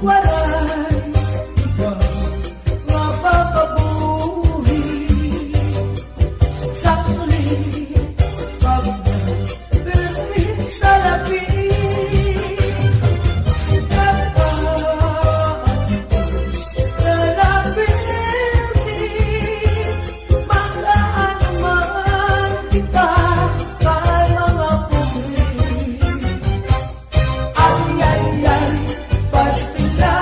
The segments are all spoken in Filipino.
walay iba nga papabuhi sa tuli pagdas birmin sa labi kapagos na labirti maglaan naman kita kay mga puri ay pastila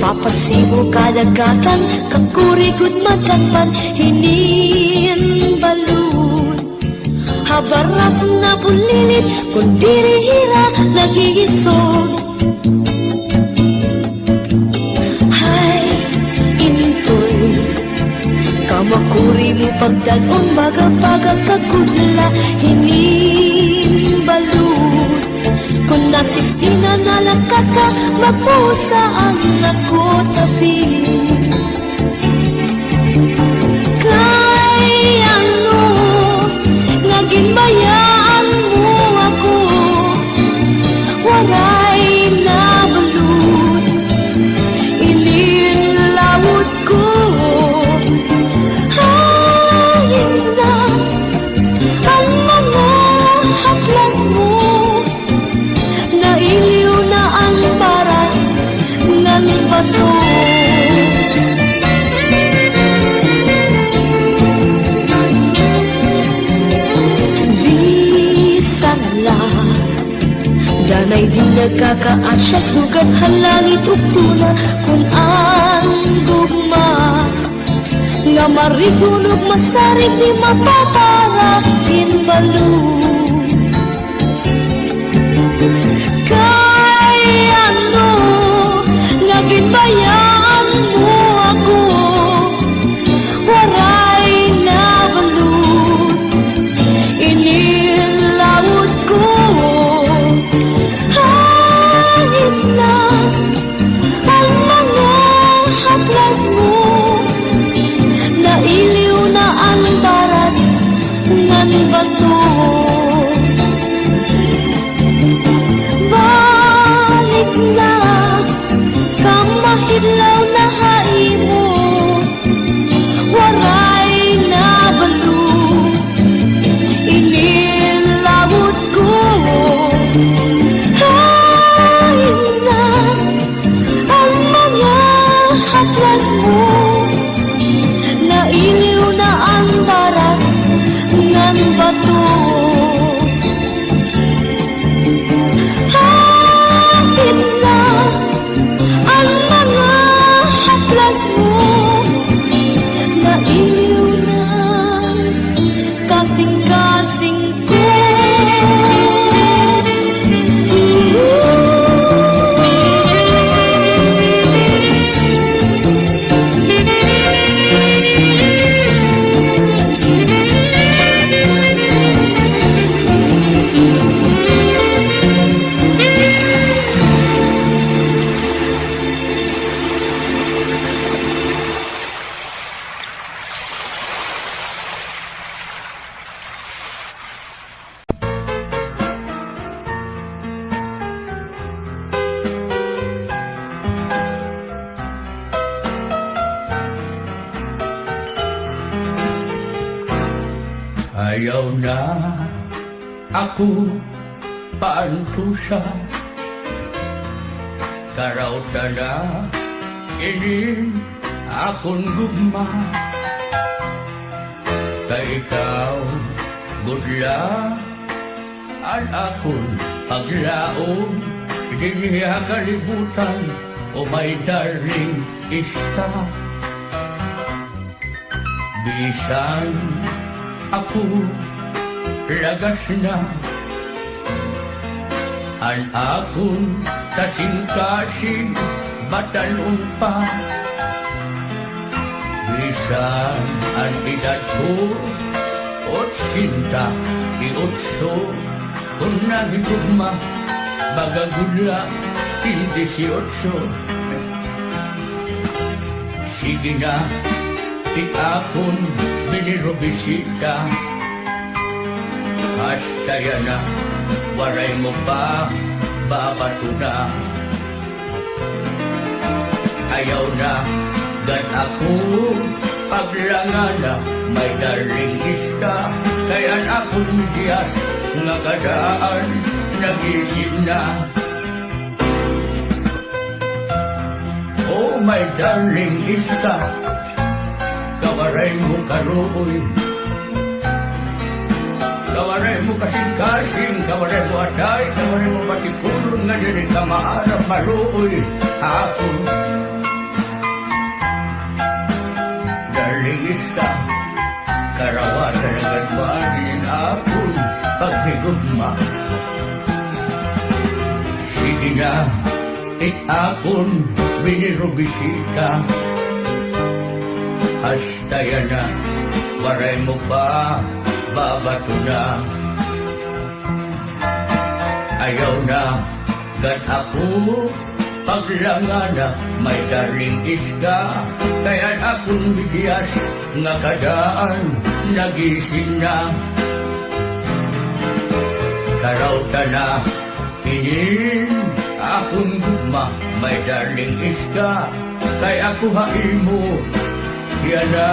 Papasibo kadagatan, kakurigod madagpan, hinin balud. Habaras na pulilit, kung dirihira, nagigisod. Hay, intoy, kamakuri mo pagdagon, baga-baga kagudla, hinin balud. Kung nasistina na lakat ka, magpusaan ako tabi. Kay ano, nga ginbayaan mo ako, waray na balud, ininlawod ko. Hayin na ang mga haplas mo, nailiw na ang paras ng bato. Bisan la, danay din nagkakaasya, sugat halangit uktuna, kung ang gugma nga marigunog masarig di mapapara kinbalud. Kay ano, nga ginbayaan mo ako, waray na balud, inilawod ko. Hangin na ang mga haplas mo, nailiw na ang baras ng bato. Balik na kang mahidlaw na haimo, waray na balud, inilawod ko. Hain na ang mga haplas mo, nailiw na ang baras ng bato. Hain na ang mga haplas mo, nailiw na kasing-kasing ko. Ayaw na ako paantusa, karauta na inin akong gugma. Kay ikaw budla ang akong paglaom, diniya kalibutan o may daring ista. Bisan ako lagas na ang akong kasing-kasing batalon pa. Bisan ang edad ko 88, kung nagigugma bagagula 18. Sige na, ikakon binirobisita, hasta yan na, waray mo pa, babato na. Ayaw na, gan ako, paglangana, may daring ista, kayan akong diyas, nga kadaan, nagisip na. Oh, my darling ista, kawaray mo karoon, kawaray mo kasing-kasing, kawaray mo atay, kawaray mo patikulon, nga diri ka maarap maluoy, ako nga akon binirubisita. Hasta yan na, waray mo pa, babato na. Ayaw na, gan ako, paglangana, may daring iska. Kaya akong bigyas, nga kadaan, nagising na. Karauta na, inin, akong guma, may daring iska. Kaya ako hain mo, yan na.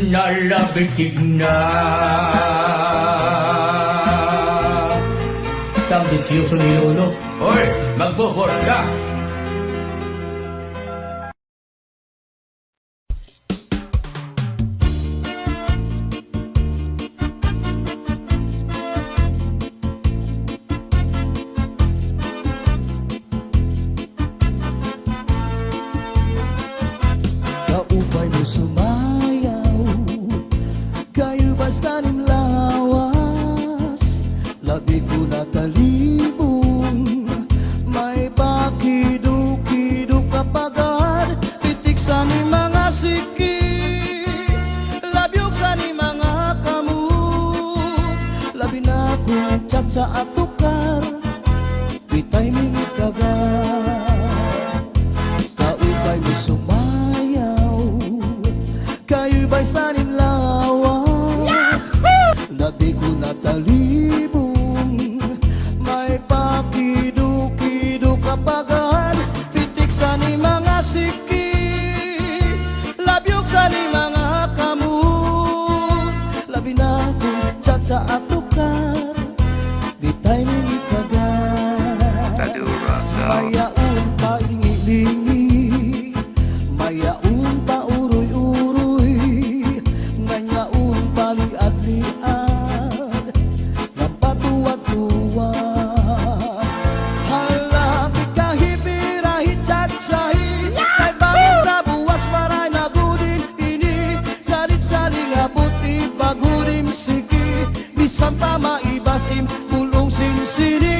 Nalabitig na. Tambisyoso ni Lolo. Hoy, magbobot ka. Kaupay mo sumayaw, kayo ba sanim lawas? Labi ko na talibong, may pakido-kido kapagad. Titik sa ni mga siki, labyog sa ni mga kamu. Labi na kong tsa-tsa at tukar, bitay mingit kagad. Kaupay mo sumayaw, kayo ba'y sanin lawas? Labi ko na talibong, may pakido-kido kapagad. Pitik sa ni mga siki, labyog sa ni mga kamu. Labi na kong tsa-tsa at tukar, di tayo mingit kagad. Mayaon pa lingi-lingi, mayaon pa uroy-uroy, nganyaon pa liad-liad, ng patuwad-tuwad. Halapi kahipirahi tsatsay, kay bangin sa buwas maray na gudin ini. Salit-saling abuti bagudim siki, bisan pa maibasim pulong sinsini.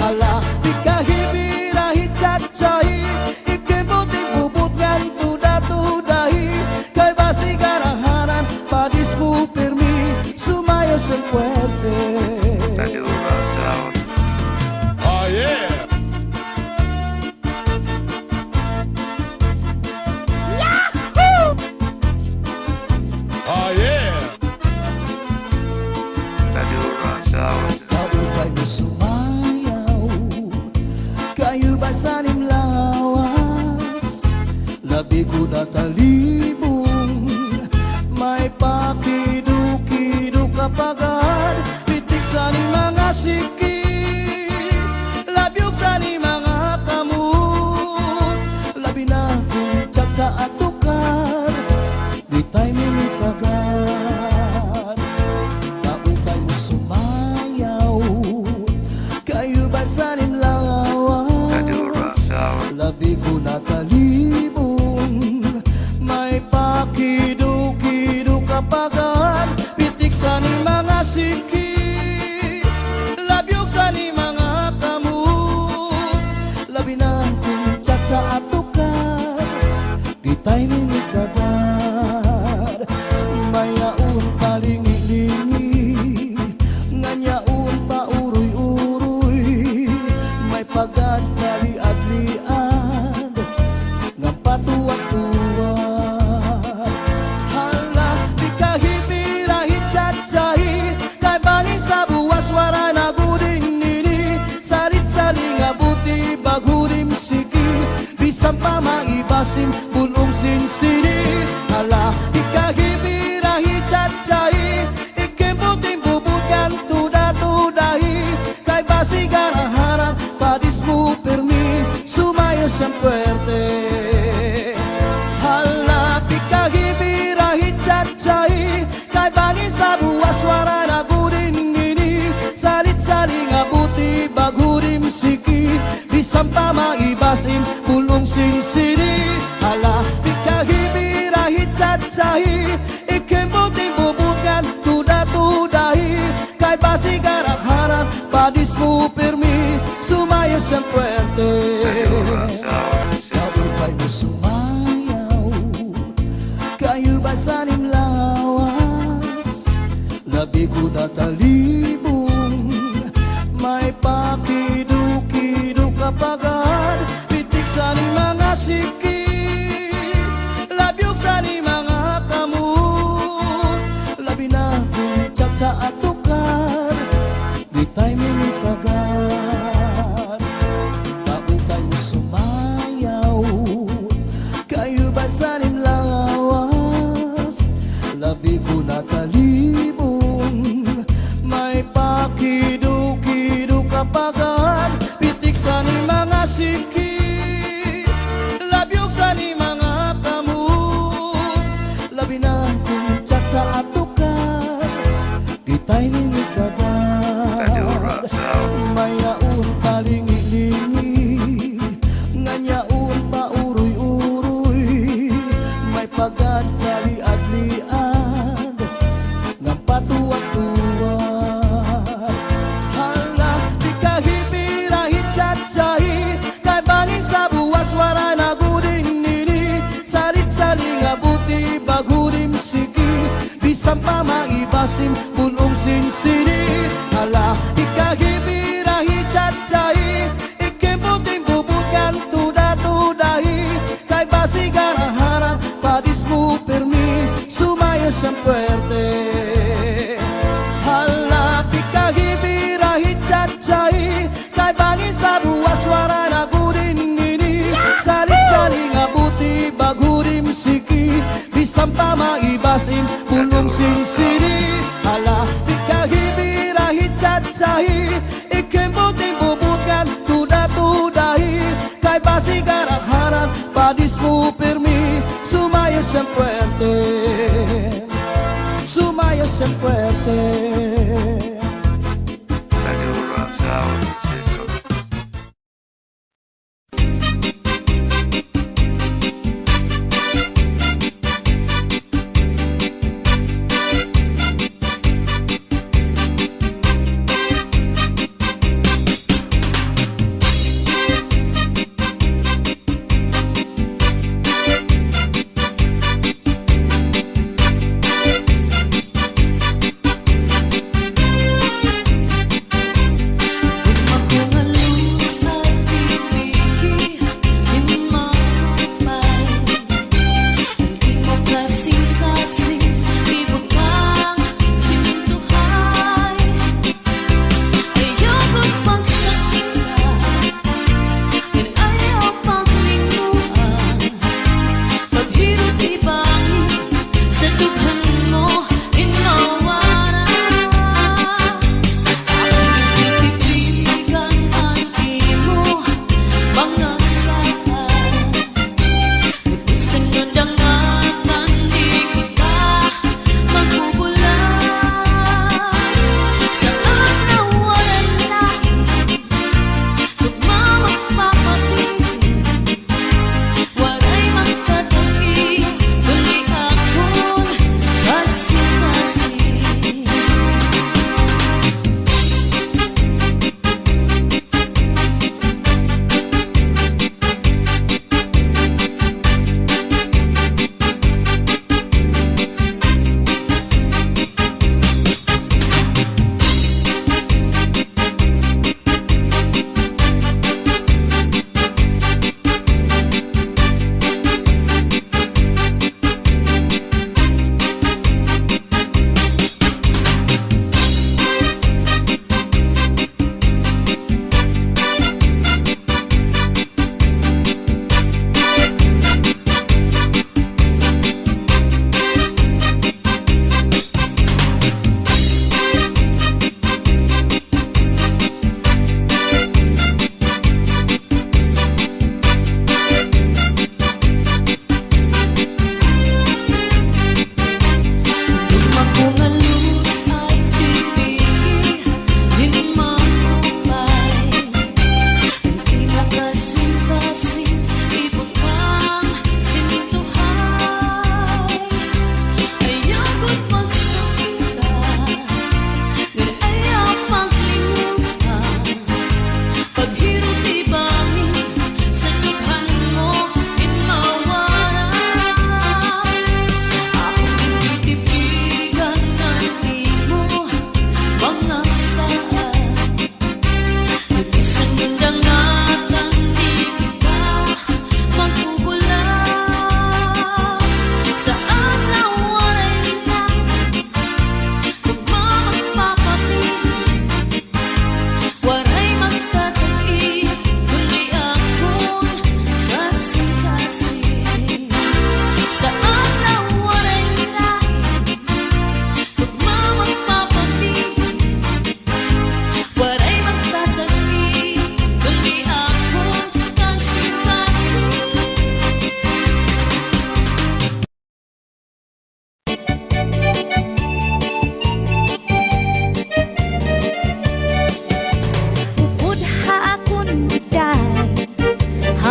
Halapi kahipirahi tsatsay, ikibuting bubut ngan tuda-tudahi, kay basi garahanan padis mo firmi, sumayos ang puwerte. Oh yeah! Oh yeah! Kaupay mo sumayaw, kayo ba sanim lawas? Labi ko na talibong, may pakido-kido kapagad. Pitik sa ni mga siki, labyog sa ni mga kamu. Labi na kong tsa-tsa at tukar, di tayo mingit kagad. Kaupay mo sumayaw, kayo ba sanim lawas? Labi ko na talibong, may pakido-kido kapagad. Pitik sa ni mga siki, labyog sa ni mga kamu. Labi na kong tsa-tsa at tukar, di tayo mingit kagad. Mayaon pa lingi-lingi, nganyaon pa uroy-uroy, may pagad kaliad-liad, nga patuwad-tuwad. Hala, di kahipirahi tsatsay, kay bangin sa buwas waray na gudin nini. Salit-saling abuti bagudim siki, bisan pa maibasim pulong sinsini. Hala, di kahipirahi tsatsay, ikibuting bubukan tuda-tudahi, kay basi garahanan padis mo firmi, sumayos ang puwerte. Hala, di kahipirahi tsatsay, kay bangin sa buwas waray na gudin nini. Salit-saling abuti bagudim siki, bisan pa maibasim pulong sinsini. Hala, di kahipirahi tsatsay, ikibuting bubukan tuda-tudahi, kay basi garahanan padis mo pirmi, sumayaw siyang puwerte. Kapag mo sumayaw, kayo ba sa lawas? Labi ko na talibong, may pakidu-kidu kapagan, pitik sa ni mga siki, labyog sa ni mga kamot, labi na kung tsa at tukar, di tayo minitagan. Kaupay mo sumayaw, kayo ba sa ni lawas? Labi ko na talibong, may pakidu-kidu kapagan, pitik sa ni mga siki, labyog sa ni mga kamot, labi na kung tsa at tukar, di tayo minitagan. Mayaon palingi-lingi, nganyaon pa uroy-uroy, may pagad kaliad-liad, ng patuwat-tuwat. Hala, di kahipirahit chat-chahi, kay bangin sa buwas wara na gudin nini, salit-saling abuti bagurim siki, bisang pa maibasim bulong sinsini. Hala, di kahipirahit chat-chahi, ikimbuting bubukan tuda-tudahi, kay basigaraharan padis mo pirmi, sumayo siyang puwerte. Hala, di kahipirahit chat-chahi, kay bangin sa buwas wara na gudin nini, salit-saling abuti bagurim siki, bisang pa maibasim bulong sinsini. Hala, di kahipirahit chat-chahi, ikimbuting bubukan tuda-tudahi, kay basigaraharan padis mo pirmi, sumayo siyang puwerte, sumayo siyang puwerte. Madura Sound System.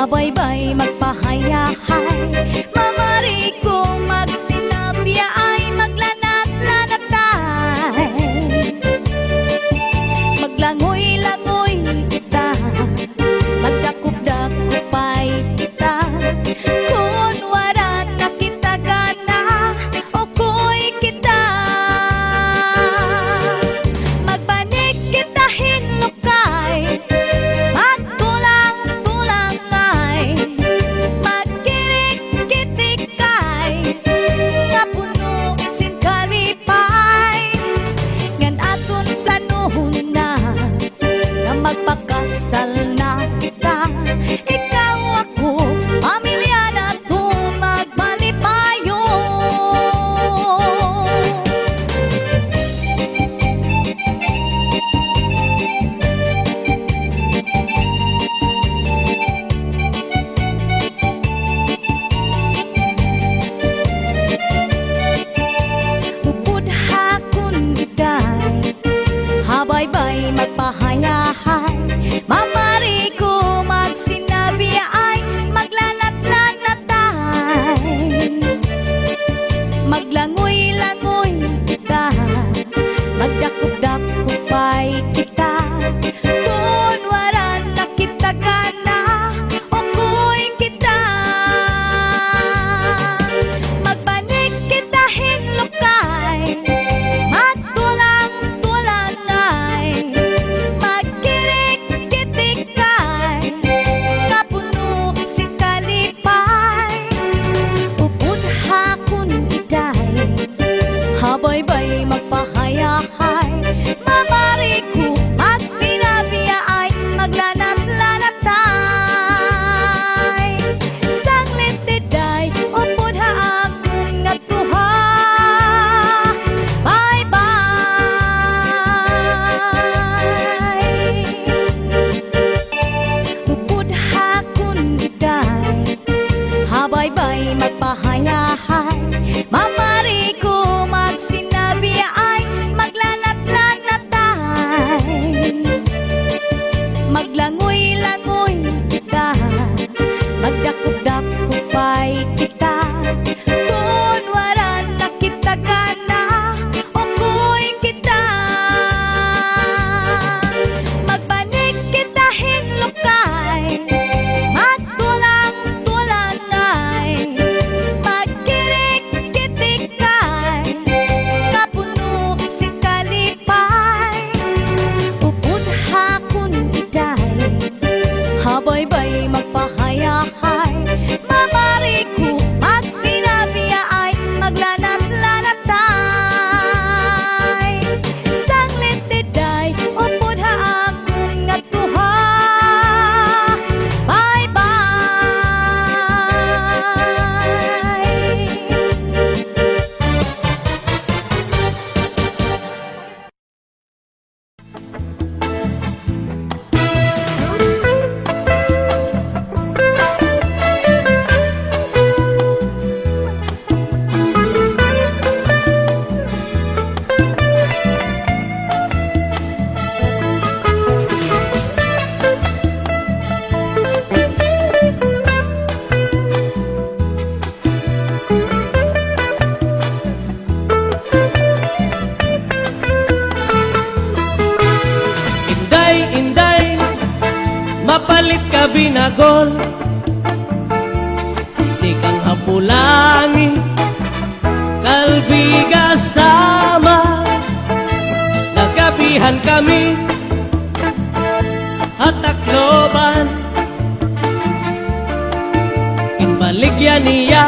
Habaybay magpahayahay, mamari kong magsinabya ay maglanat-lanatay. Maglangoy-langoy kita, magdakop-dakopay kita. Kung wala na kita gana, okoy kita. Magbanig kita hinlukay, magtulang-tulangay, magkirik-kitikay, nga puno sin kalipay. Ngan aton planuhon na, na magpakasal na kita. Ikaw ako, pamilya na to magmalipayo. Upod hakon giday, habaybay magpahayahay, mamari ko magsinabi ay maglanat-lanatay. Maglangoy-langoy kita, magdakop-dakopay kita. Kung wala na kita gana, okoy kita. Magbanig kita hinlukay, magtulang-tulangay, magkirik-kitikay, nga puno si kalipay. Upod hakon giday, habaybay magpahayahay, mamari ko magsinabi ay maglanat-lanatay. Sanglit tiday, upod haakon nga tuha, bye-bye. Upod hakon giday, habaybay magpahayahay, mamari ko magsinabi ay maglanat-lanatay. Maglangoy-langoy kita, magdakop-dakopay kita. Kung wala na kita gana, okoy kita. Magbanig kita hinlukay, magtulang-tulangay, magkirik-kitikay, nga puno si kalipay. Upod hakon giday, habaybay magpahayahay, mamari ko magsinabi ay maglanat-lanatay. Sanglit tiday, upod haakon nga tuha, bye-bye. Inday, inday, mapalit ka binagol. Di kang hapulangin, kalbiga sama. Nagabihan kami, at takloban. Inbaligyan niya,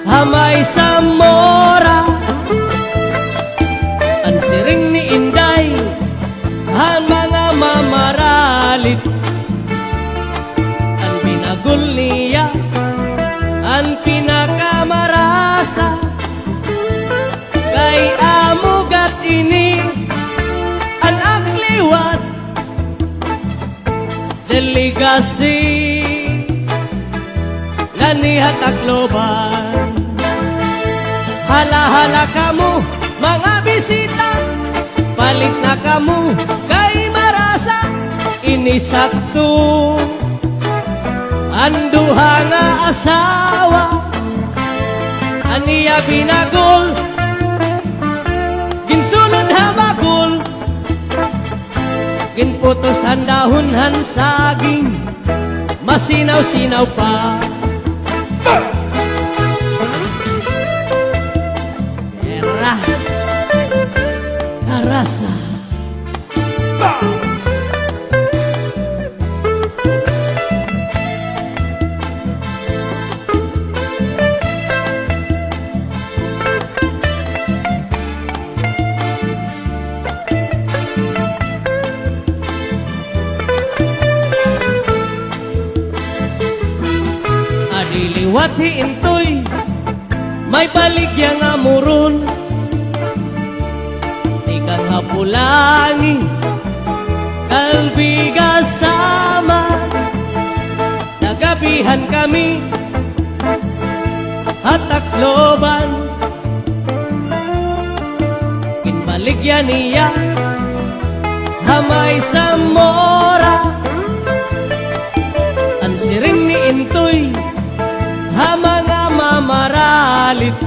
hamay sa mora. Ang siring ni Inday, ang mga mamaralit. Ang binagol niya, ang pinakamarasa. Kay amugat ini, ang akliwat, delegasi, ganihat akloban. Hala-hala kamu, mga bisita, palit na kamu kay marasa. Inisakto Anduha nga asawa aniya binagol, ginsunod habagol, ginputos ang dahon saging, masinaw-sinaw pa. Era karasa. Adiliwat hiintoy, may baligya nga muron, ikan hapulangi, kalbiga sama, nagabihan kami, hatakloban, kinbaligya niya, hamay sa mora, ang siring ni Intoy, mga mamaralit,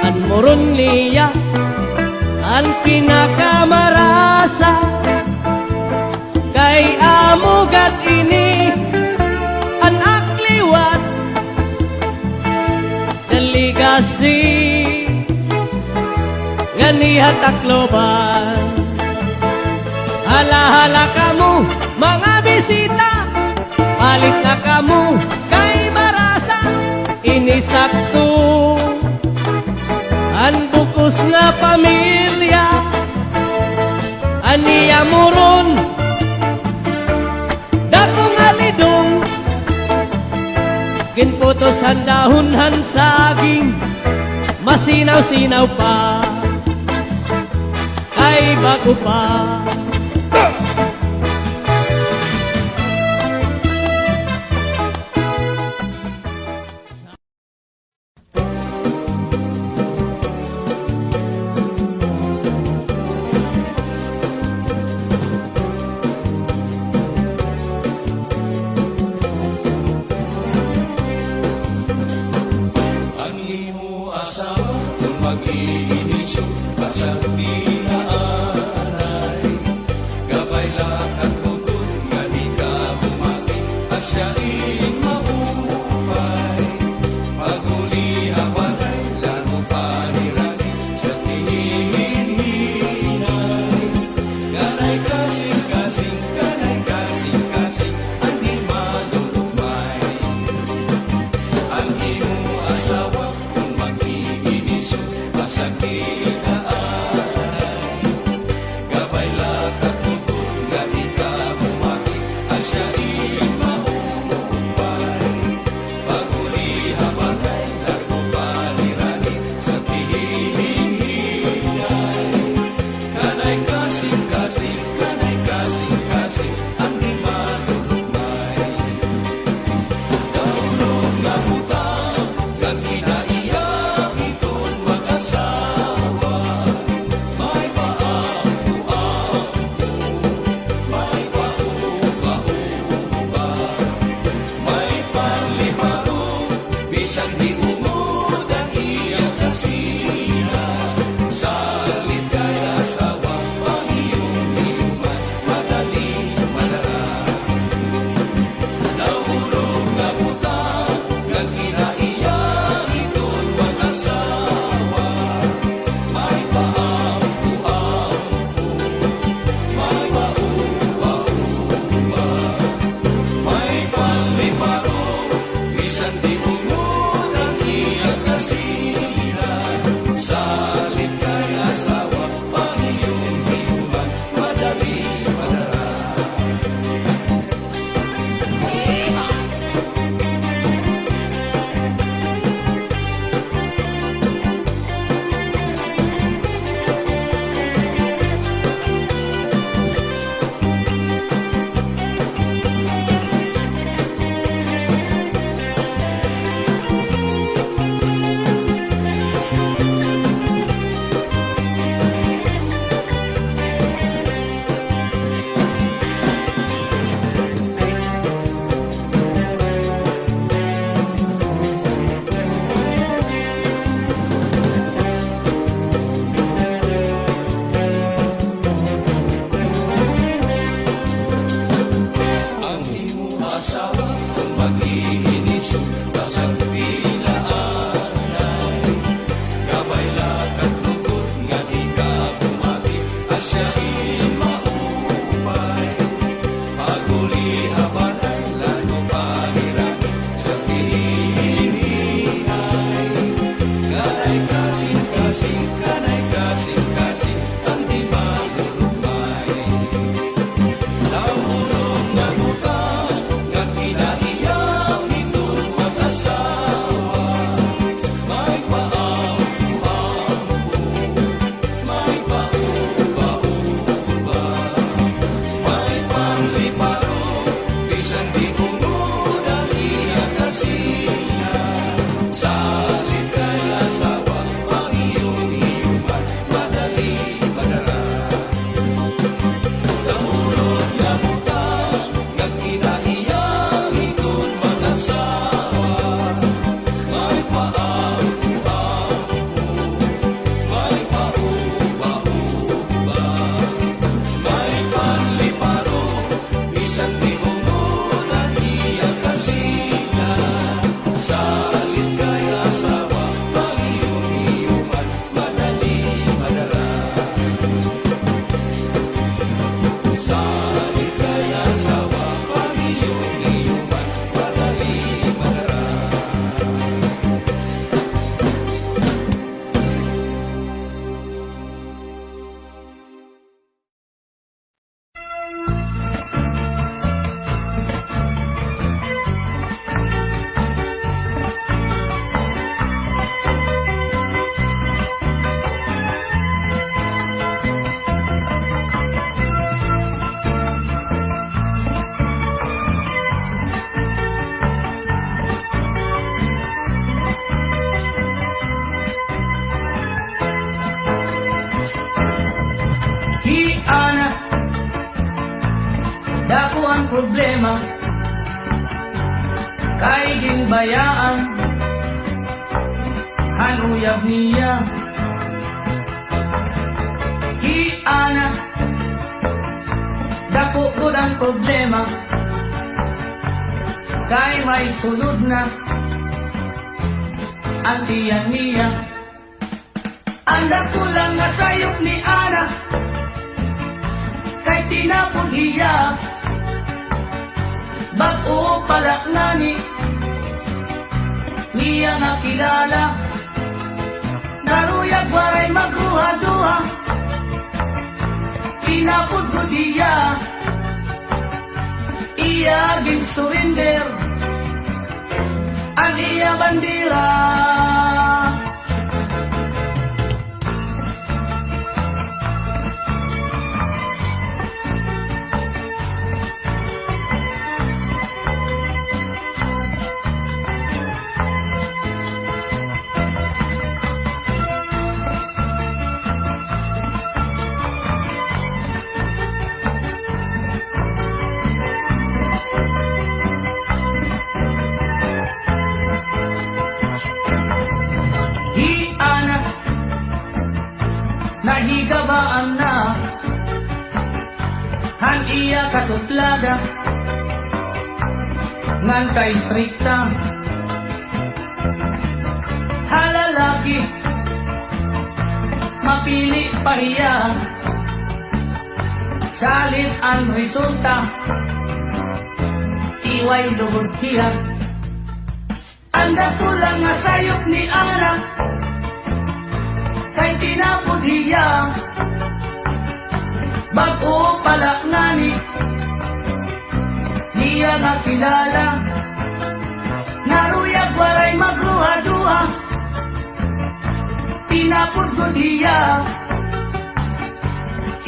an moron niya, an pinakamarasa, kay amugat ini, an akliwat, naligasi, ganiha takloban. Hala-hala kamu, mga bisita, balik na kamu, inisakto an bukos nga pamilya aniya muron dakong alidong ginputos ang dahon saging masinaw-sinaw pa kay bago pa. Bisan mihungon ang iyang kasina, salit kay asawa, pangiyong-iyuman, madali madara. Salit kay asawa, pangiyong-iyuman, madali madara. Hiana, dako ang problema, kay ginbayaan, hanuyab niya. Hiana, dako ko ang problema, kay may sulod na, ang tiyan niya. Ang dako lang nga sayop ni Ana, kay tinapon hiya, bago palak nani, niya nga kilala, naruyag waray magruha-duha, tinapon ko diya, iya gin surrender, ang iya bandira. Hiana, nahigabaan na, han iya kasuplada, ngan kay strikta, halalaki, mapili pa hiya, salit ang resulta, iway lugod hiya. Anda ko lang nga sayop ni Ana, kay tinapod hiya, bago palak nani, niya nga kilala, naruyag waray magruha-duha, tinapod ko diya,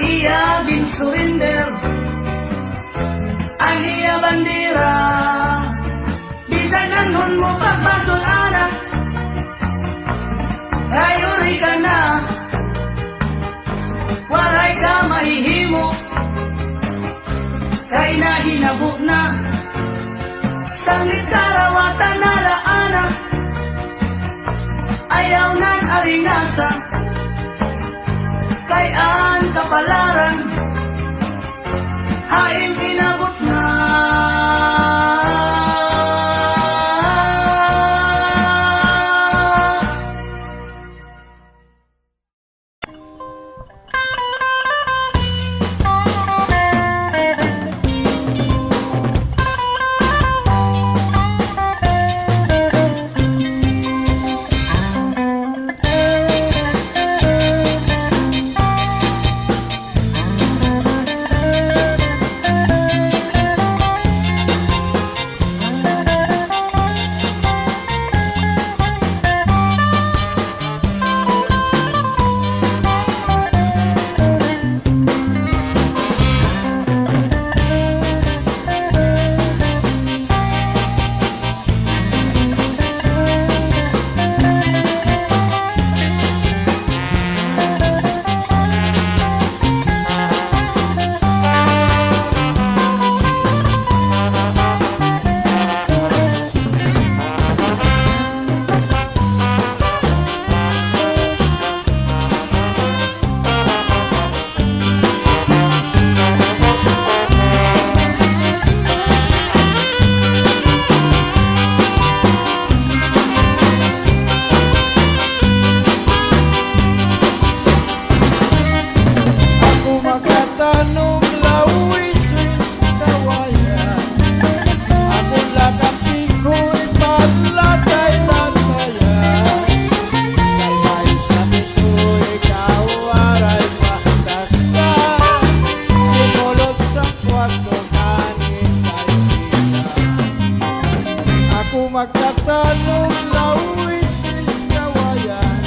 iya gin surrender, ang iya bandira. Bisan nanon mo pagmasol Ana, ayuri ka na, waray ka mahihimo, kay nahinabo na, sanglit karawatan nala Ana, ayaw nan aringasa, kay an kapalaran, hain pinabot na. talong lawis is kawayan.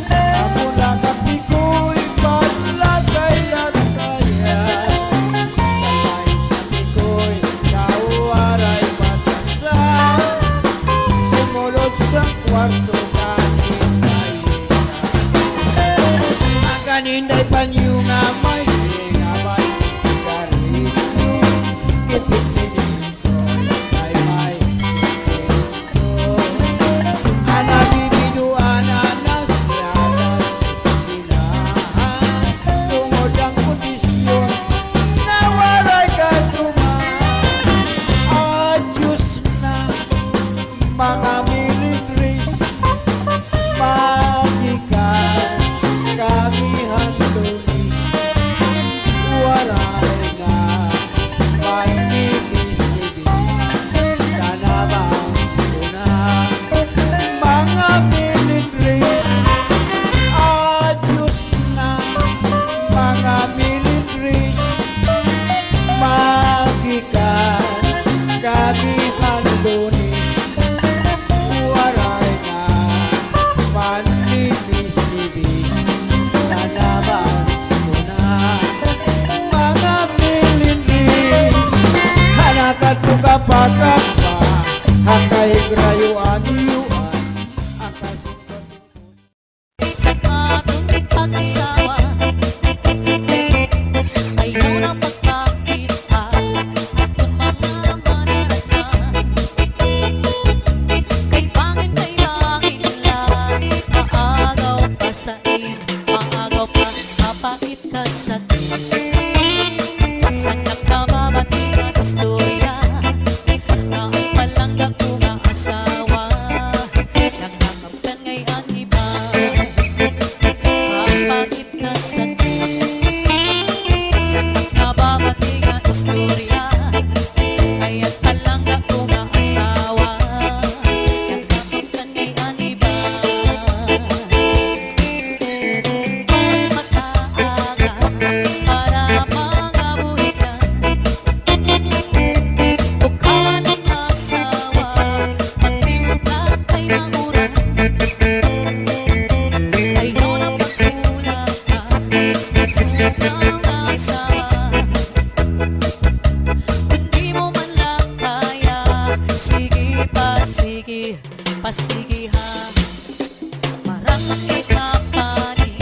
Amula kapiko'y panlatay-latayan. Kamay sa liko'y kawaray batasan. Simulot sa kwarto kaninday panyo nga may singabay sigarilyo. Ipit sinito ay may sinito. Anabibinuan anas yadas sinahan. Tungod ang kondisyon na waray katuman. Adyos na mga militris magikan kami handunis. Walay na may ibis-ibis tanabang ko na mga militris. Adyos na mga militris magikan kami handunis. Walay na manibis-ibis tanabang ko na mga militris. Hanakat ko kapagkat pa hakay grayuan iyuan ang kasing-kasing. Sa atong pag-asawa ayaw na pagkakita atong mga manaratan. Kay bangin lang maagaw pa sa iyo, maagaw pa kapait ka sa iyo. Sa nakababati nga istorya na ang palangga ko nga asawa nakakapkan ngay ang iba. Kapait ka sa iyo. Sa nakababati nga istorya ay ang palangga ko nga asawa nakakapkan ngay ang iba. Pagmataaga para mga buhikan, bukawan ang asawa, magtimpla ay nanguran. Ayaw na pagkulang ka, bugang asawa. Kung di mo man lang kaya, sige pasige ha. Marami ka panin,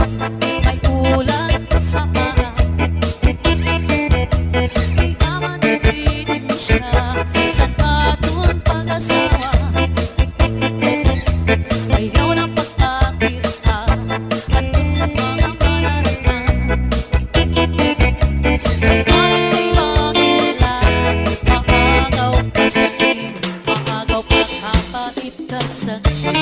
may ulan sa mga. May aman ipitin siya sa atong pag-asawa. Ayaw na pagkakita atong mga manaratan. May aman kay maginlan, maagaw ka sa iyo, maagaw pa kapait ka sa iyo.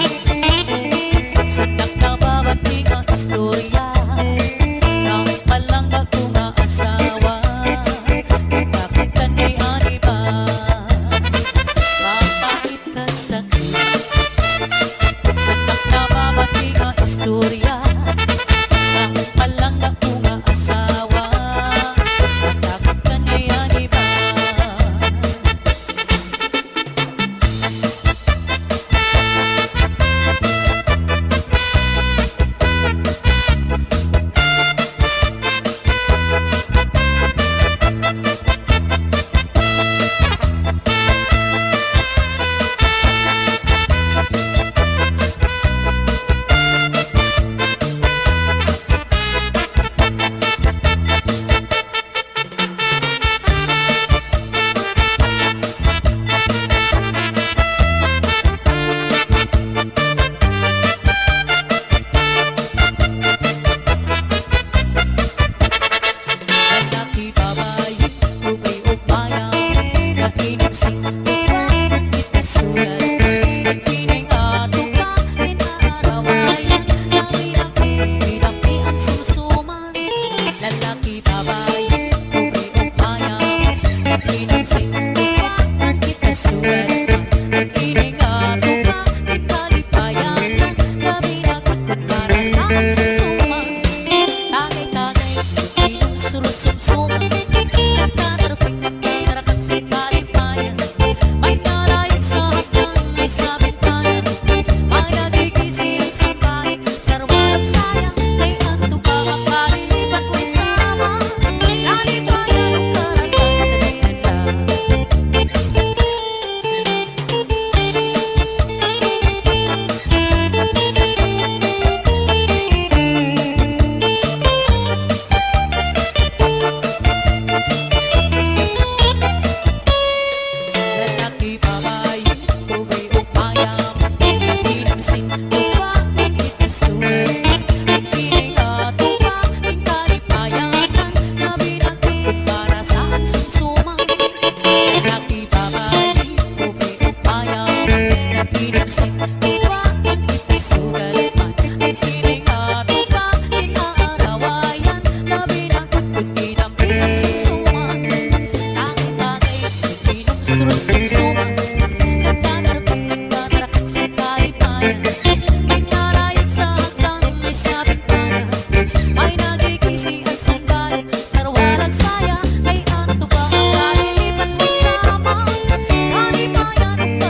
surut-sumsuman Nagdadarating, nagdadarak sa kalipayan May narayag sa hagdan, may sa bintana May nagigising at sundalo Sarwalang saya, ay ano to ba ang kalilipat mo sama Kalipayan ang paratang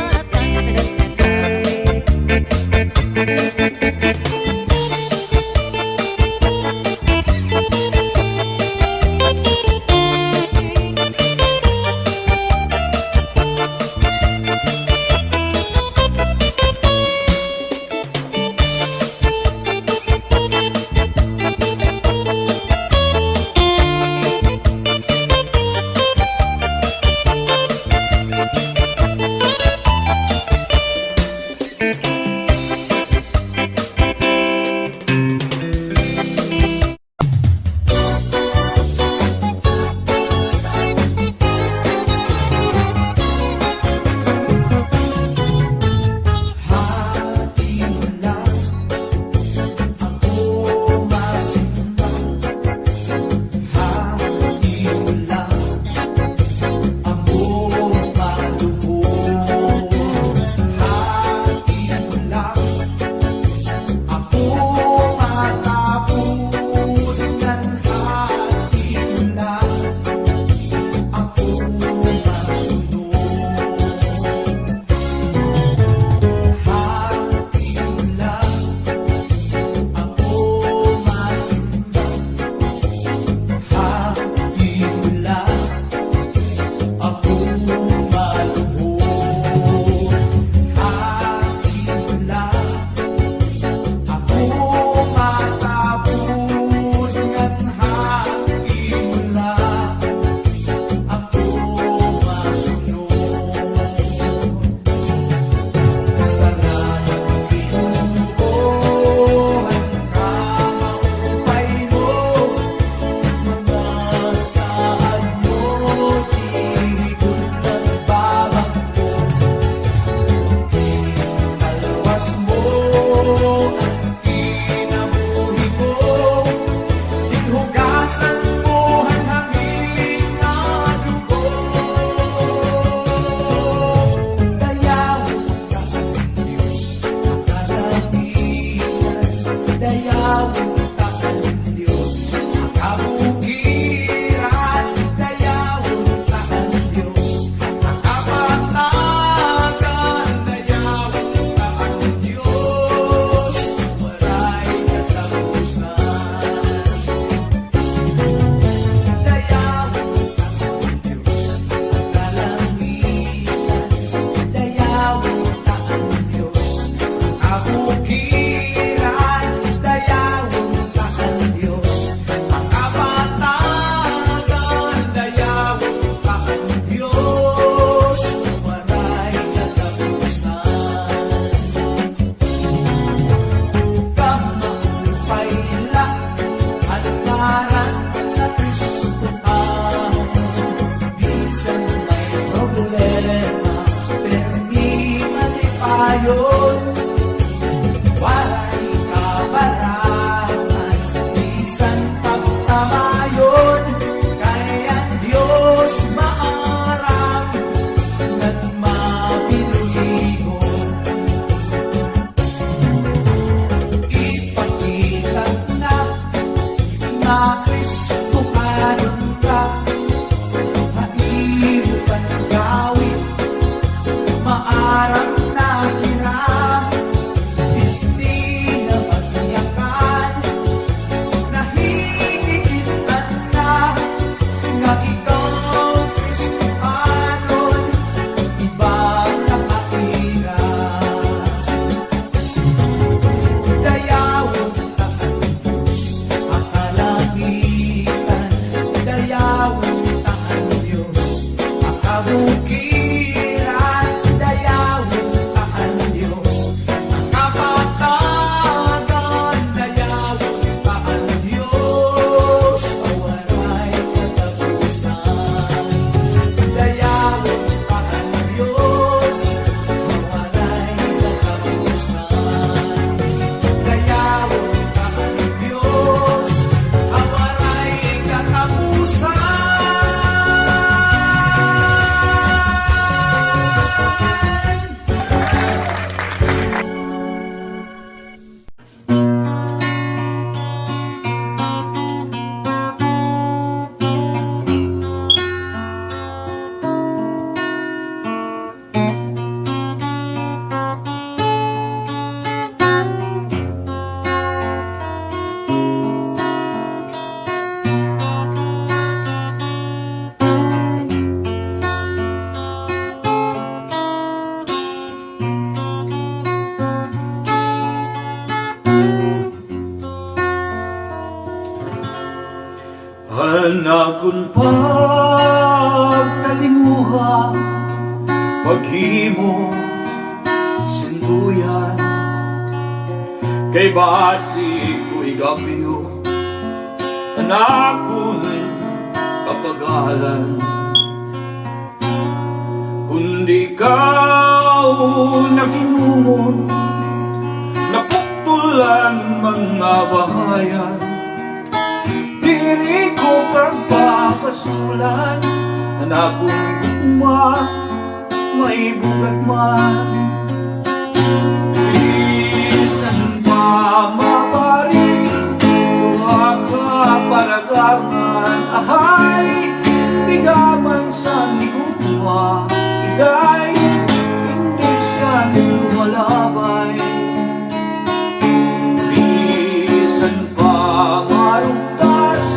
Hanakon pagtalimuha, paghimo sinduyan, kay basi ko'y gabiyo, hanakon kapagalan. Kundi ikaw naginumon, napuktulan mga bahayan, diri ko pagpapasulan, hanakong gugma, may bugat man. Bisan pa maparing, duha ka paragangan, ahay, bigaman sa gugma, iday, hindi sa lumalabay. Bisan pa marugtas,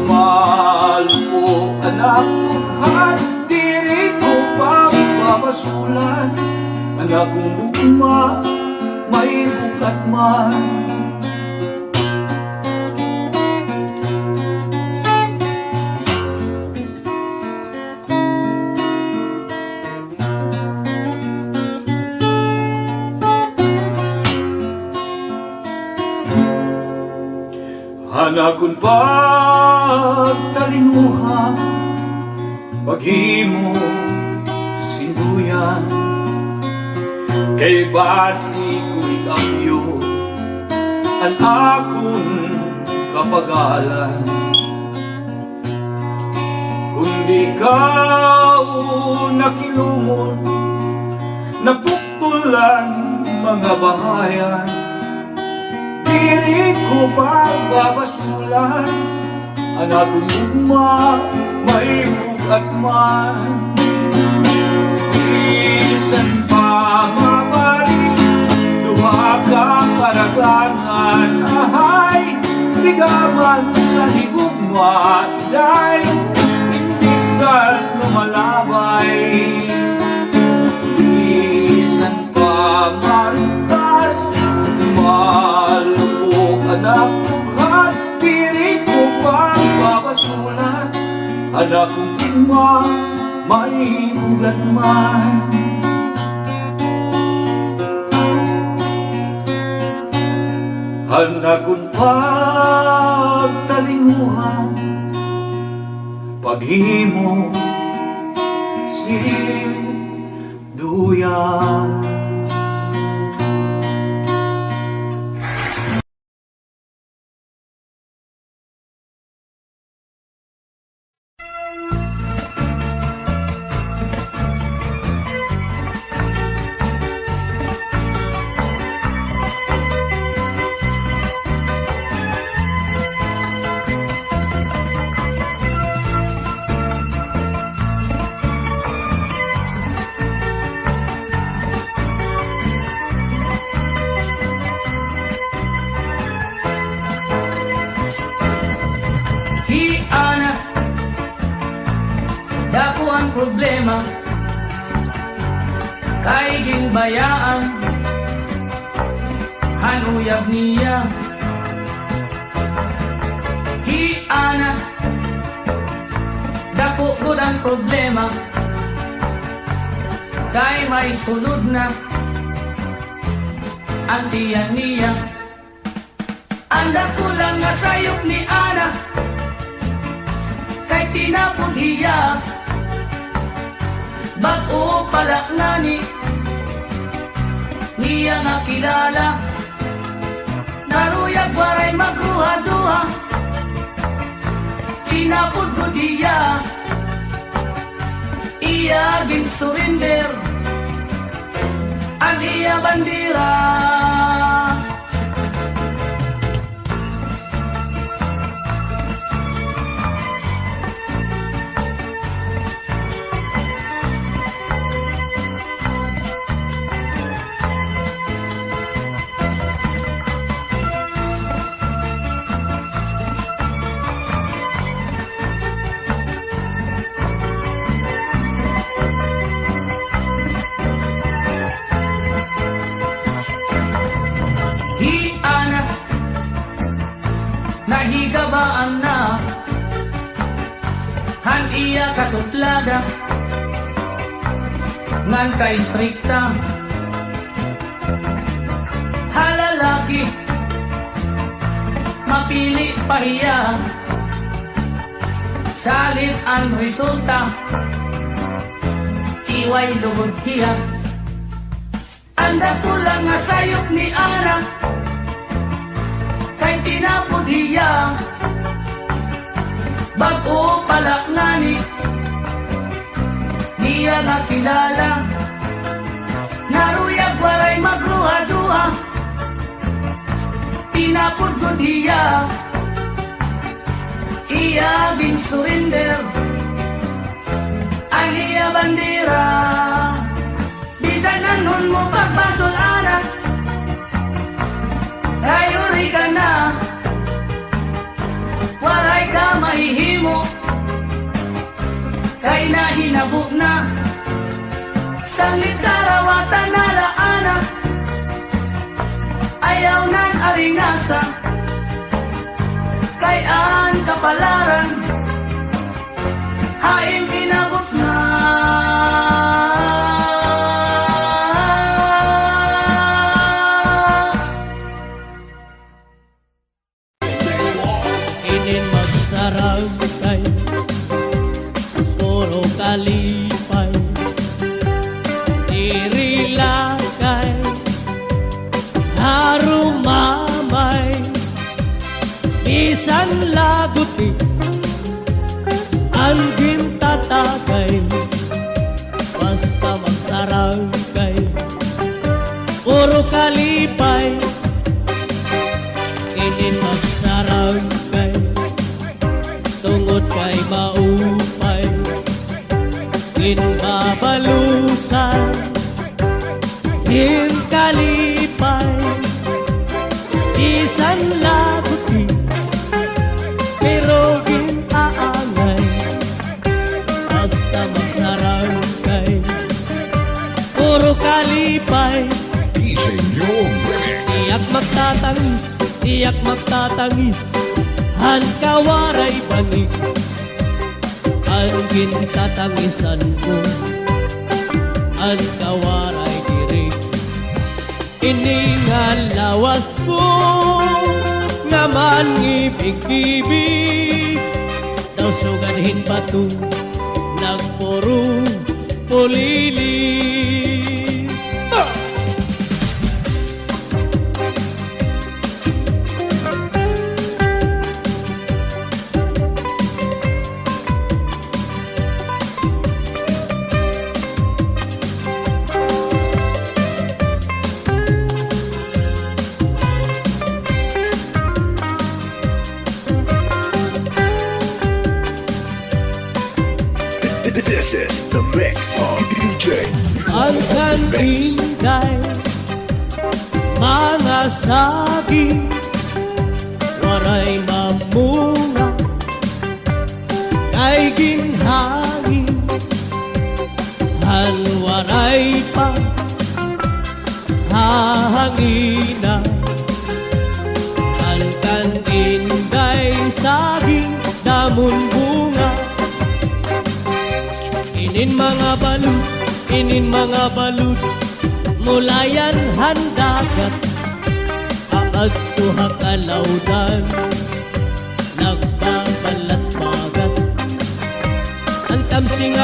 malupo anak tughan, diri ko pagpapasulan, anak kong bugma, may bukat man. Hanakon pagtalimuha, paghimo sinduyan, kay basi ko'y kamyo, ang akon kapagalan. Kundi ikaw nakilumon, napuktulan mga bahayan, diri ko pagbabasulan, anak kong gugma, may bugat man. Bisan pa mabalik, duha ka paragangan, ahay, bigaman sa higugma, iday, hindi sa lumalabay. Bisan pa marugtas, malupo anak tughan, diri ko pagpapasulan, anak kong gugma, may bugat man. Hanakon pagtalimuha, paghimo sinduyan. Ana, dako ang problema, kay ginbayaan, hanuyab niya. Ana, dako ko ang problema, kay may sunod na, ang tiyan niya. Anda ko lang nga sayop ni Ana, kay tinapod hiya, bago pala nga niya nga kilala, naruyag waray magruha-duha, tinapod ko diya, iya gin surrender, ang iya bandira. iya kasuplada ngan kay strikta halalaki mapili pahiya salit ang resulta iway lugod hiya anda kulang nga sayop ni Ana kay tinapod hiya bago palak ngani niya nakilala naruyag walay magruha-duha tinapod ko diya iya bin surrender ang iya bandera bisan lang nun mo pagbasol anak ayuri ka na walay ka mahihimo kay nahinabok na sanglit karawatan nalaana ayaw nan aringasa kay an kapalaran haing inabot na inin magsarang kay puro kalipay dirilakay harumamay bisan laguti ang gintatagay basta magsarang kay puro kalipay inin magsarang kay tungod kay maupay inbabalusan kalipay isan laguti pero ginaangay basta magsarang kay puro kalipay tiyak magtatangis han kawaray banig ang gintatangisan ko ang kawaray diri iningan lawas ko naman ibig-ibig daw sugadhin batu nagpuro pulili This is the mix of DJ. ang kantinday mga saging waray mamunga kay ginhangin hal waray pa hahangina ang kantinday saging damon bunga inin mga balud mulayan handagat aad tuhak alawdan nagbabalat-bagat ang tamsing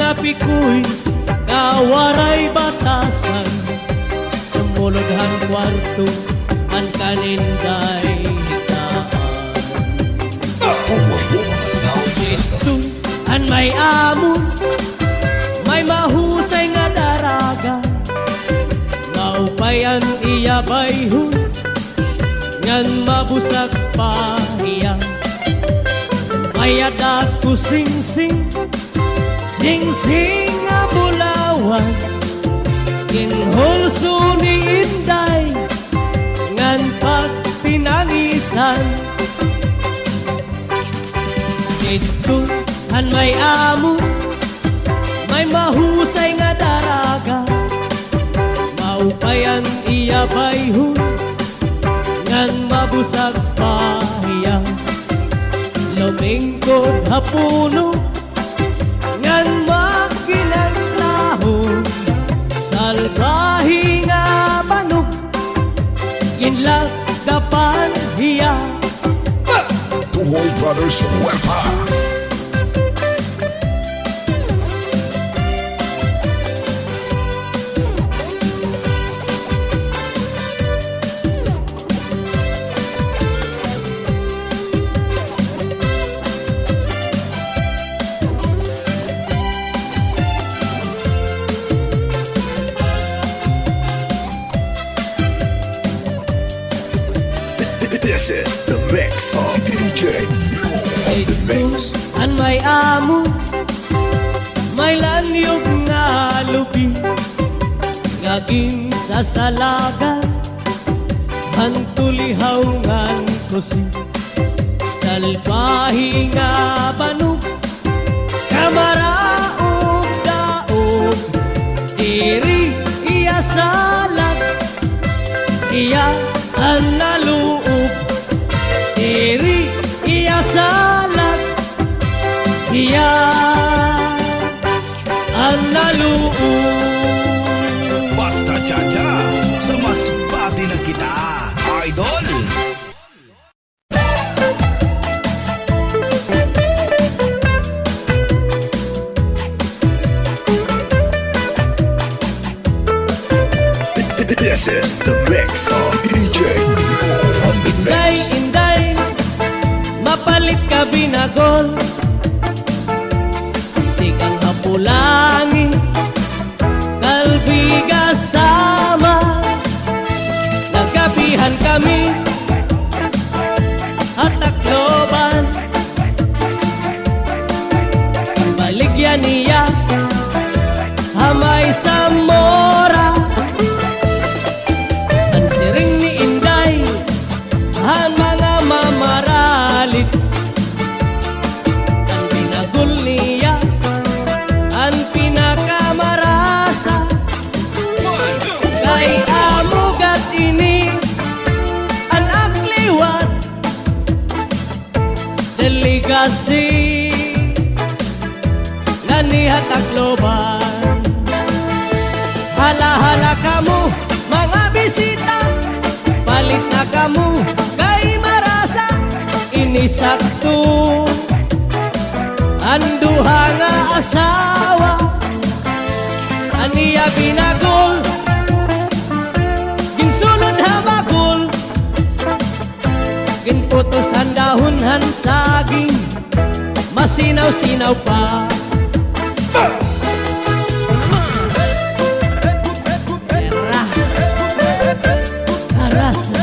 apikoy kawaray batasan sumulodhan kwarto ang kaninday hitaan ito an may amon may mahusay nga daraga maupayan iya bayhon ngan mabusag pahiya may adak ko sing-sing nga bulawan kinhulso ni Inday ngan pagtinangisan ito han may amo may mahusay nga daraga maupayan iya bayhon ngan mabusag pahiya lumingko sulod hapuno ngan magkinanglahon salbahi nga manok ginlagapan hiya. Tuhoy Brothers Wepa. This is the mix of DJ on the mix. An may amo, may lanyog nga lubi, ngaging sasalagan, hantulihaw ngan kusi, salbahi nga banog, kamaraog daog, diri iya salag, iya ang naluog, diri iya salag, iya ang naluog. Basta Chacha, sa mas bati na kita, idol. This is the mix of DJ on the Inday, mix. inday, mapalit ka binagol, di kang hapulangi, kalbiga sama, nagkapihan kami, at takloban, ang baligyan niya, hamay sa mora, ang siring ni Inday, han mga mamaralit, ang pinagul niya, ang pinakamarasa, kay amugat ini, ang akliwat, delegasi, nanihat akloban. Hala-hala kamu, mga bisita, palit na kamu, kay marasa, inisakto, anduha nga asawa, aniya binagol, ginsulod habagol, ginputos ang dahon saging, masinaw-sinaw pa. Era, arasa.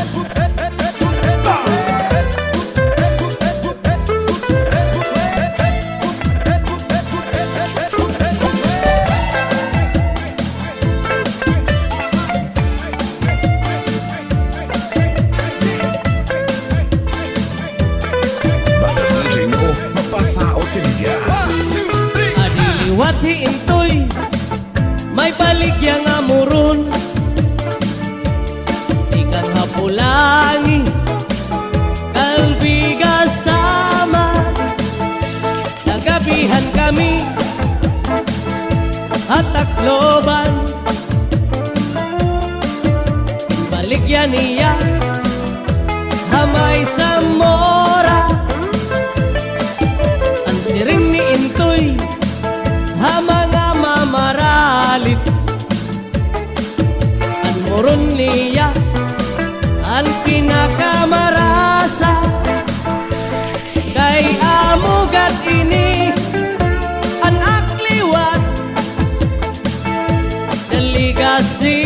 Basta DJ mo, mapasaot ka niya. Adiliwat hiintoy, may baligya nga muron, di kang hapulangi, kalbiga sama, nagabihan kami, at takloban, baligya niya, hamay sa mora, ang siring ni Intoy, ha mga mamaralit, ang moron niya, ang pinakamarasa, kay amugat ini, ang akliwat, delegasi,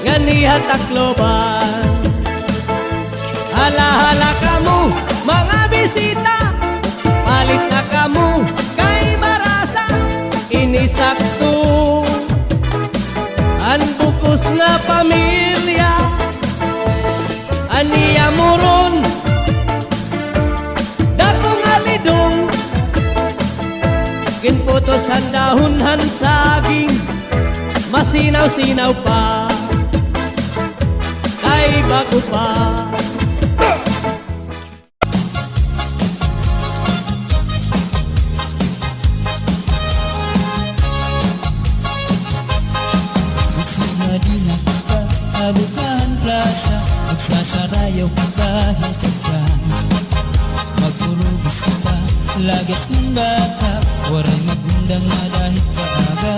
ganihat takloban. Hala-hala kamu, mga bisita, palit na kamu, kay marasa, inisakto, ang bukos nga pamilya, aniya muron, dakong alidong, ginputos ang dahon saging, masinaw-sinaw pa, kay bago pa. bata, waray magundang nga dahil kaaga.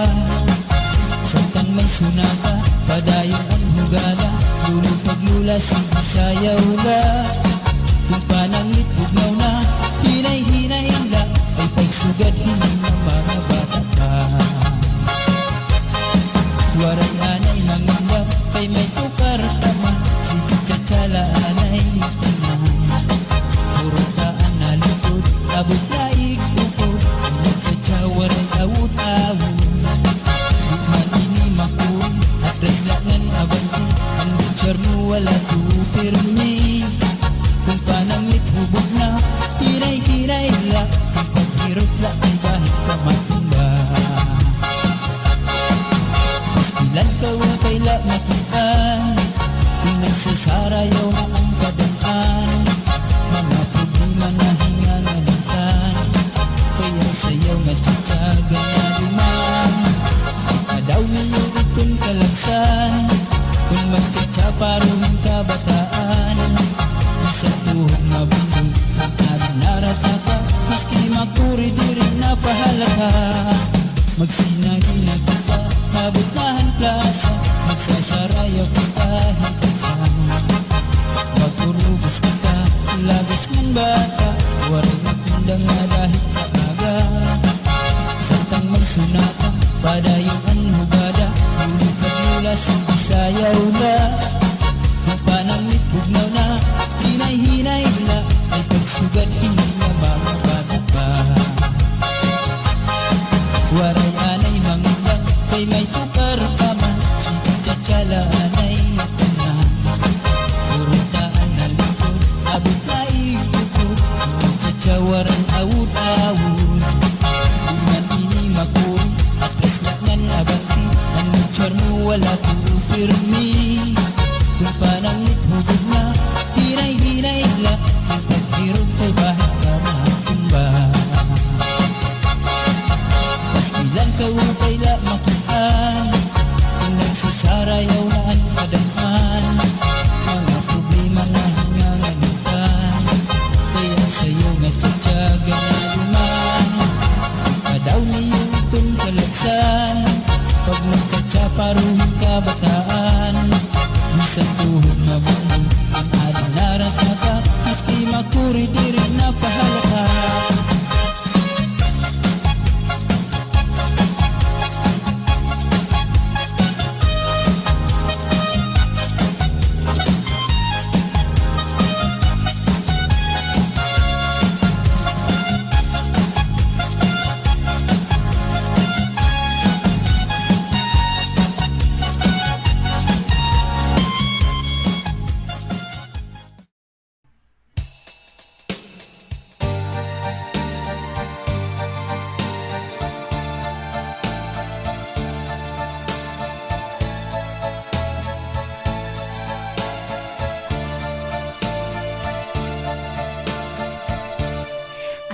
Samtang may sunata, padayon ang hugada, lulong paglula sayaw la. Kung pananglit bugnaw na, hinay-hinay la, ay pagsugad hindi na mga bata pa. Waray anay mangindap, kay may tukar taman, si Titsatsyala anay tanan. Puro taan na lutod, abot na ikukod, Titsatsa waray awut-awut. Bukman ini makun, atras langan abanti, ang butcher mo wala tu pirmi. Kung pananglit hubog na, hinay-hinay la, kung paghirot la ay bahit ka matumba. Pastilan ka wakay la makita, kung nagsasarayaw na ang kadaan. Mga problema na hinganganitan, kaya sayaw nga tsatsaga na duman. Adaw niyo itong kalagsan, kung magtsatsa parong kabataan. Sa tuhog na bundok, at naratata, maski makuri di rin napahalata. Magsinagi na kita, mabutahan plaza, magsasarayaw kita, hintsatsa. Magturubos kita, labas ng bata, waray magundang nga dahil kaaga. Samtang may sunata, padayon ang hugada, lulong kaglula sayaw la. Kung pananglit bugnaw na, hinay-hinay la, ay pagsugad hindi na mga bata pa. Waray anay mangindang, kay may tukar taman, si Titsatsyala anay tanan. Puro taan na lingkod, abot na ikukod, Titsatsa waray awut-awut. Bukman ini makuri, atras langan abanti, ang butcher mo wala tu pirmi. Kung pananglit hubog na, hinay-hinay la, ang paghirog kay bahit ka matumba. Pastilan ka upay la makitaan, kung nagsasarayaw na ang kadamhan. Mga problema na hinganganitan, kaya sa'yo nga tsatsaga na duman. Adaw niyo itong kalagsan, pag magtsatsa parong kabataan. Sa tuhog na bundok, ang adang naratata, maski makuri di rin napahalata.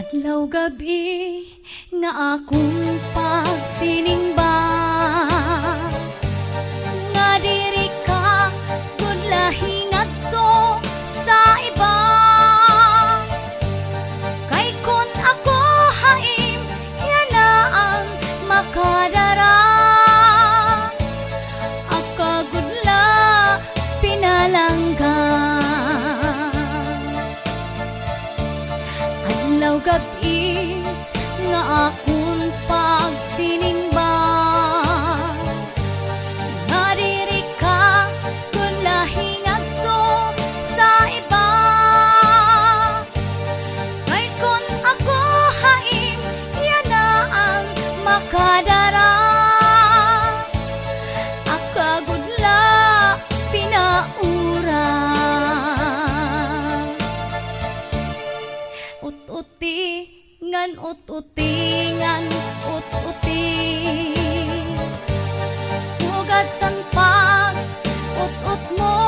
Adlaw gabi nga akong pagsiningba, nga diri ka gudlahi ngadto sa iba. Kay kun ako haim, yan na ang makadara. Akagudla pinalangga, adlaw gabi nga akong pagsiningba, nga diri ka kun lahi ngadto sa iba. Kay kun ako haim, yan na ang makadara. Akagudla pinaura, ut-uti ngan ut-uti ngan ut-uti, sugad san pag ut-ut mo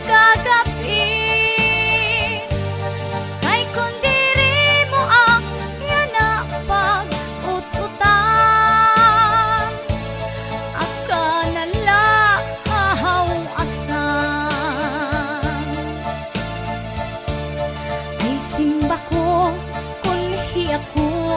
kagabi. Kay kun diri mo ang yan na pag ut-utan, akanala hahaw asan. Ay simba ko kun hi ako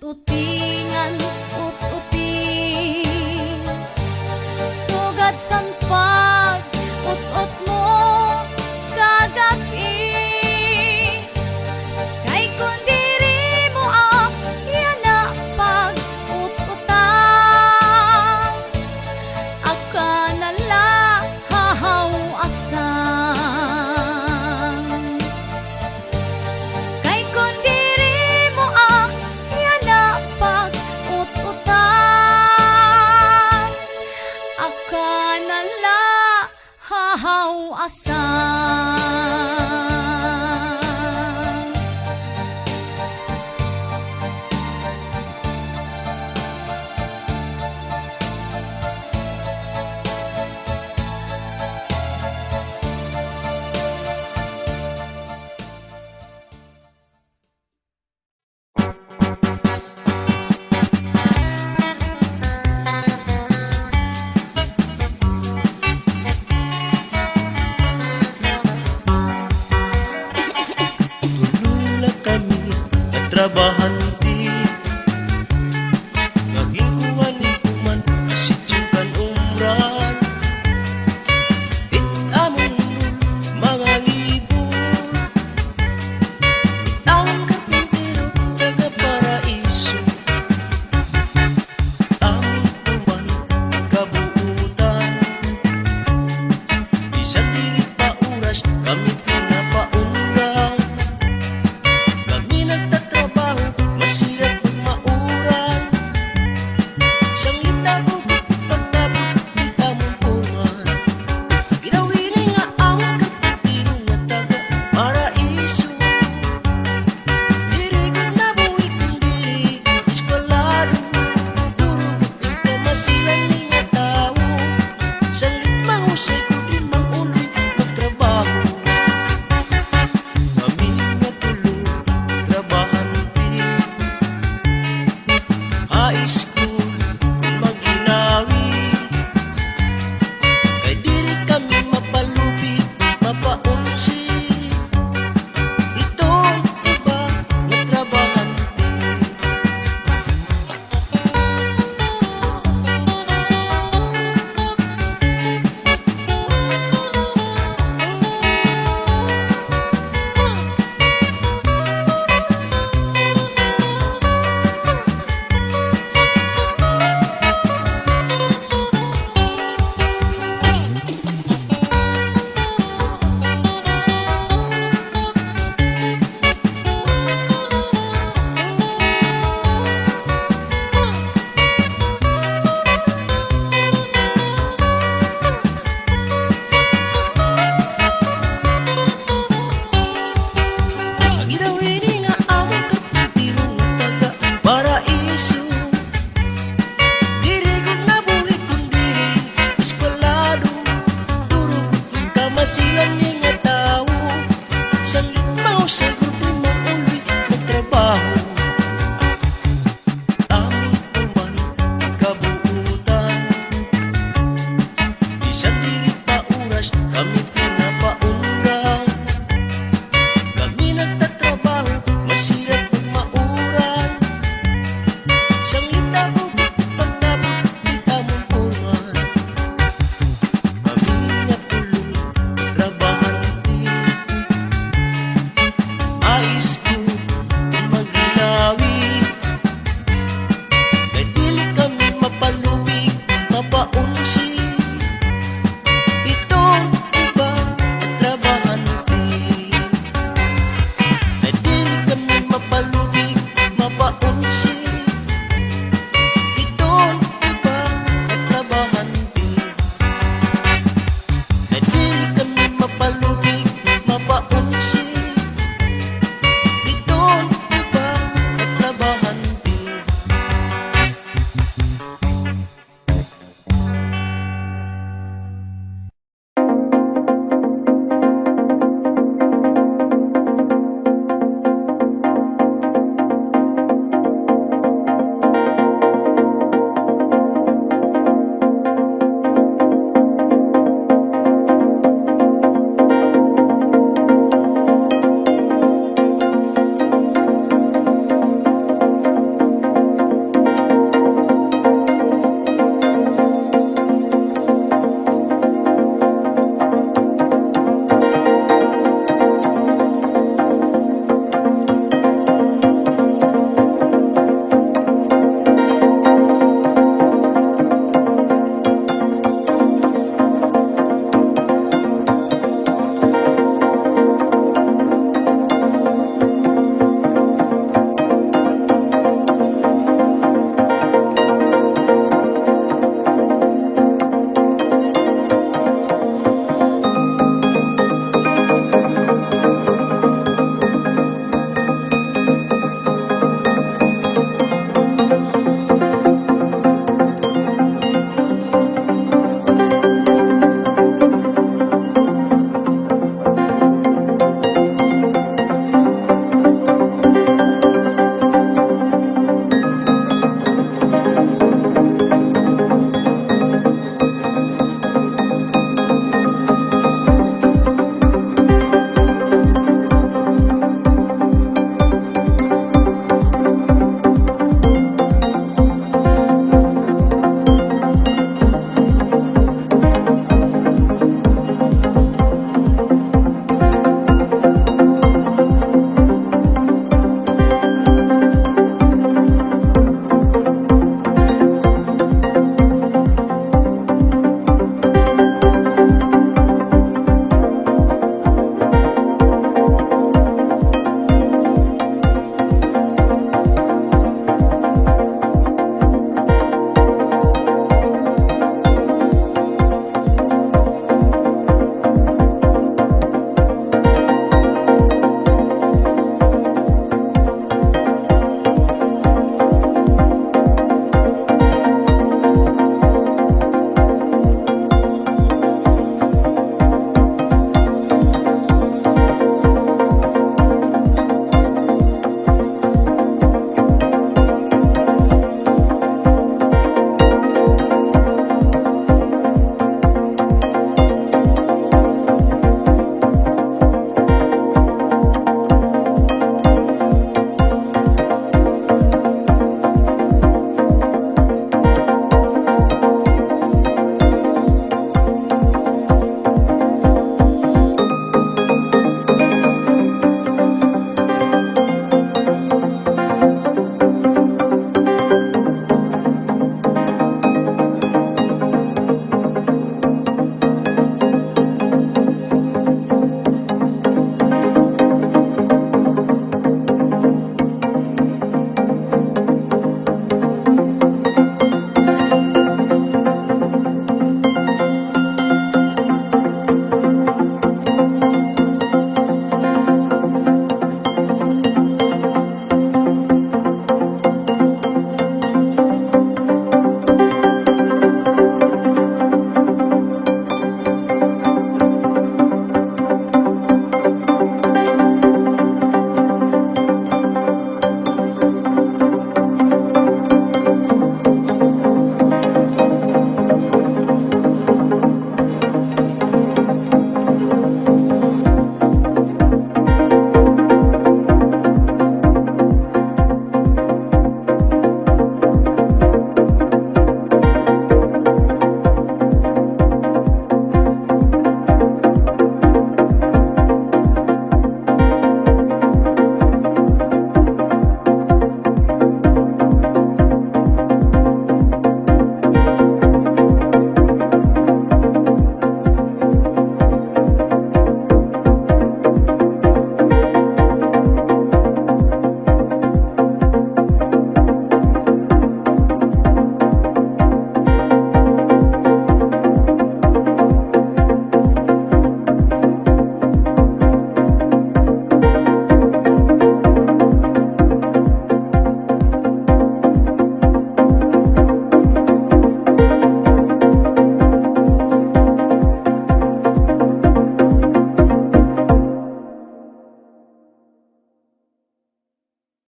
ut-utingan, ut-uting sugad san pag ut-ut mo kagabi. Kay kung diri mo yan na pag ut-utang, aka nala hahawasan. Kay kung diri mo yan na pag ut-utang, aka nala hahawasan. Tulula kami at trabahanti Naging kuhanin kuman Asit yung kanumran It among nun mga libur Itawang karpintero taga paraiso Among kuman kabuutan Isang diri pa oras kami pinapaundang Kami nagtatrabaho, masirap pag mauran Siyang litago pagtabot di tamong porman Ginawin nga ang karpintero nga taga paraiso Diri ko nabuhi kung diri eskwalado Durubot ang kamasilan ni nga tao Siyang litmahusay ko di manguloy magtrabaho Kami nga tulo trabahanti High school maginawi Kay diri kami mapalupit, mapaunsi Itong iba nga trabahanti Ginawin nga among karpintero nga taga paraiso Diri ko nabuhi kung diri eskwalado Durubot ang kamasilan